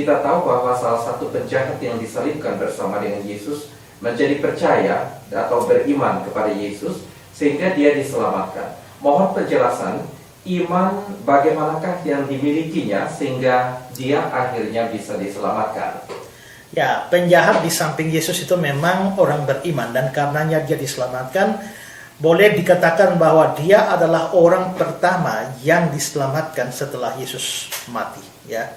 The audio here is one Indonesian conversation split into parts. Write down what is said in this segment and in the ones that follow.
kita tahu bahwa salah satu penjahat yang disalibkan bersama dengan Yesus menjadi percaya atau beriman kepada Yesus sehingga dia diselamatkan. Mohon penjelasan, iman bagaimanakah yang dimilikinya sehingga dia akhirnya bisa diselamatkan? Ya, penjahat di samping Yesus itu memang orang beriman, dan karenanya dia diselamatkan. Boleh dikatakan bahwa dia adalah orang pertama yang diselamatkan setelah Yesus mati. Ya,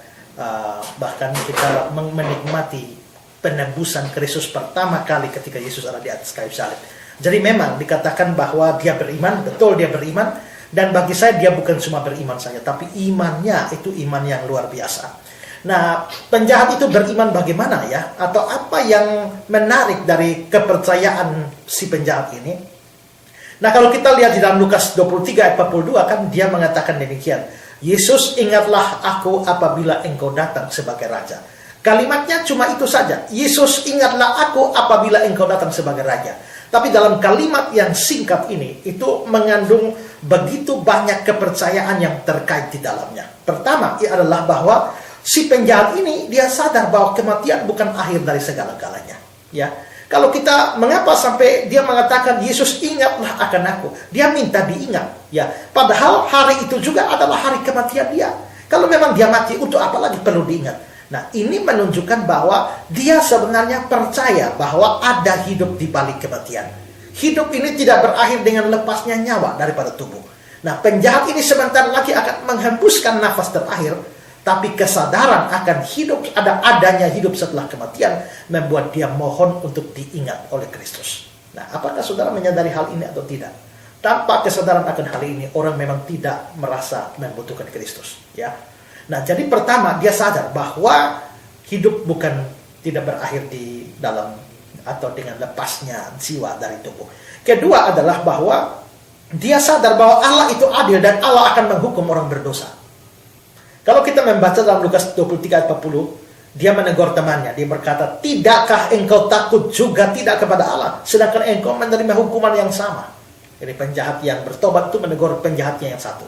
bahkan kita menikmati penebusan Kristus pertama kali ketika Yesus ada di atas kayu salib. Jadi memang dikatakan bahwa dia beriman, betul dia beriman, dan bagi saya dia bukan cuma beriman saja, tapi imannya itu iman yang luar biasa. Nah, penjahat itu beriman bagaimana ya? Atau apa yang menarik dari kepercayaan si penjahat ini? Nah, kalau kita lihat di dalam Lukas 23 ayat 42 kan dia mengatakan demikian. Yesus, ingatlah aku apabila engkau datang sebagai raja. Kalimatnya cuma itu saja. Yesus, ingatlah aku apabila engkau datang sebagai raja. Tapi dalam kalimat yang singkat ini, itu mengandung begitu banyak kepercayaan yang terkait di dalamnya. Pertama, adalah bahwa si penjahat ini dia sadar bahwa kematian bukan akhir dari segala-galanya. Ya, kalau kita mengapa sampai dia mengatakan Yesus ingatlah akan aku, dia minta diingat. Ya, padahal hari itu juga adalah hari kematian dia. Kalau memang dia mati, untuk apa lagi perlu diingat? Nah, ini menunjukkan bahwa dia sebenarnya percaya bahwa ada hidup di balik kematian. Hidup ini tidak berakhir dengan lepasnya nyawa daripada tubuh. Nah, penjahat ini sebentar lagi akan menghembuskan nafas terakhir. Tapi kesadaran akan hidup, adanya hidup setelah kematian membuat dia mohon untuk diingat oleh Kristus. Nah, apakah saudara menyadari hal ini atau tidak? Tanpa kesadaran akan hal ini, orang memang tidak merasa membutuhkan Kristus. Ya. Nah, jadi pertama dia sadar bahwa hidup bukan tidak berakhir di dalam atau dengan lepasnya jiwa dari tubuh. Kedua adalah bahwa dia sadar bahwa Allah itu adil dan Allah akan menghukum orang berdosa. Kalau kita membaca dalam Lukas 23 ayat 40, dia menegur temannya. Dia berkata, tidakkah engkau takut juga tidak kepada Allah, sedangkan engkau menerima hukuman yang sama? Jadi penjahat yang bertobat itu menegur penjahatnya yang satu.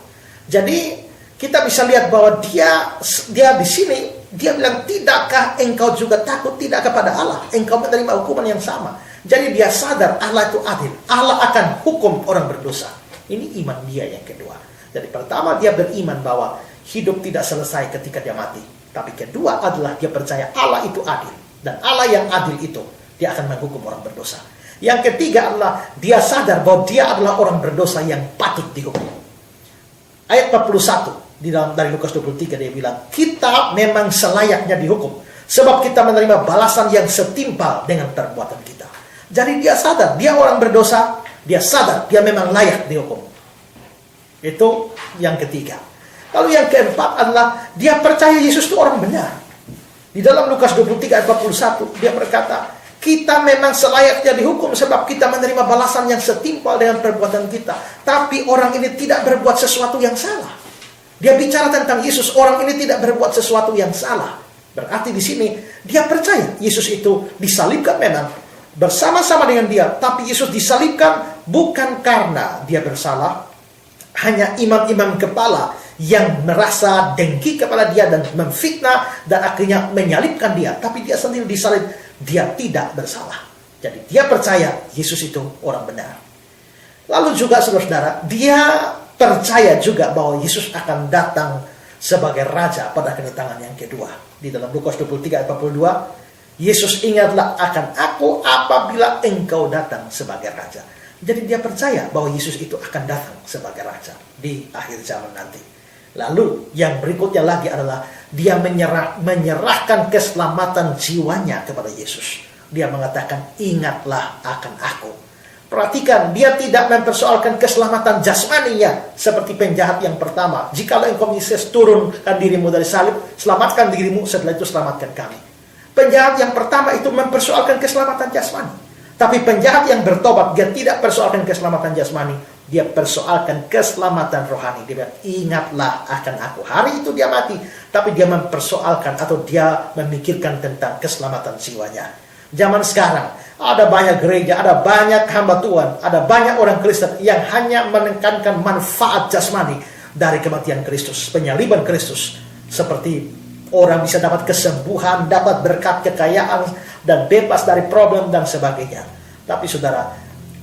Jadi kita bisa lihat bahwa dia di sini, dia bilang, tidakkah engkau juga takut tidak kepada Allah, engkau menerima hukuman yang sama? Jadi dia sadar Allah itu adil, Allah akan hukum orang berdosa. Ini iman dia yang kedua. Jadi pertama dia beriman bahwa hidup tidak selesai ketika dia mati. Tapi kedua adalah dia percaya Allah itu adil. Dan Allah yang adil itu, dia akan menghukum orang berdosa. Yang ketiga adalah dia sadar bahwa dia adalah orang berdosa yang patut dihukum. Ayat 41 dari Lukas 23 dia bilang, kita memang selayaknya dihukum, sebab kita menerima balasan yang setimpal dengan perbuatan kita. Jadi dia sadar, dia orang berdosa, dia sadar dia memang layak dihukum. Itu yang ketiga. Lalu yang keempat adalah dia percaya Yesus itu orang benar. Di dalam Lukas 23 ayat 41 dia berkata, kita memang selayaknya dihukum sebab kita menerima balasan yang setimpal dengan perbuatan kita. Tapi orang ini tidak berbuat sesuatu yang salah. Dia bicara tentang Yesus, orang ini tidak berbuat sesuatu yang salah. Berarti di sini dia percaya Yesus itu disalibkan memang bersama-sama dengan dia, tapi Yesus disalibkan bukan karena dia bersalah. Hanya imam-imam kepala yang merasa dengki kepada dia dan memfitnah dan akhirnya menyalibkan dia. Tapi dia sendiri disalib, dia tidak bersalah. Jadi dia percaya Yesus itu orang benar. Lalu juga saudara-saudara, dia percaya juga bahwa Yesus akan datang sebagai raja pada kedatangan yang kedua. Di dalam Lukas 23 ayat 42, Yesus ingatlah akan aku apabila engkau datang sebagai raja. Jadi dia percaya bahwa Yesus itu akan datang sebagai raja di akhir zaman nanti. Lalu yang berikutnya lagi adalah dia menyerahkan keselamatan jiwanya kepada Yesus. Dia mengatakan, ingatlah akan aku. Perhatikan, dia tidak mempersoalkan keselamatan jasmaninya seperti penjahat yang pertama. Jikalau engkau Mesias, turunkan dirimu dari salib, selamatkan dirimu, setelah itu selamatkan kami. Penjahat yang pertama itu mempersoalkan keselamatan jasmani. Tapi penjahat yang bertobat, dia tidak persoalkan keselamatan jasmani, dia persoalkan keselamatan rohani. Dia bilang, ingatlah akan aku. Hari itu dia mati, tapi dia mempersoalkan atau dia memikirkan tentang keselamatan jiwanya. Zaman sekarang, ada banyak gereja, ada banyak hamba Tuhan, ada banyak orang Kristen yang hanya menekankan manfaat jasmani dari kematian Kristus, penyaliban Kristus. Seperti Orang bisa dapat kesembuhan, dapat berkat kekayaan, dan bebas dari problem dan sebagainya. Tapi saudara,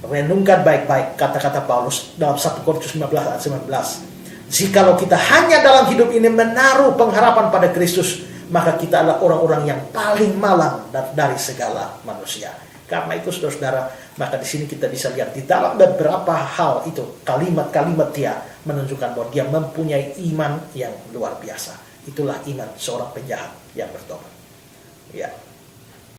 renungkan baik-baik kata-kata Paulus dalam 1 Korintus 15 ayat 19. Jikalau kita hanya dalam hidup ini menaruh pengharapan pada Kristus, maka kita adalah orang-orang yang paling malang dari segala manusia. Karena itu saudara-saudara, maka di sini kita bisa lihat di dalam beberapa hal itu, kalimat-kalimat dia menunjukkan bahwa dia mempunyai iman yang luar biasa. Itulah iman seorang penjahat yang bertobat. Ya.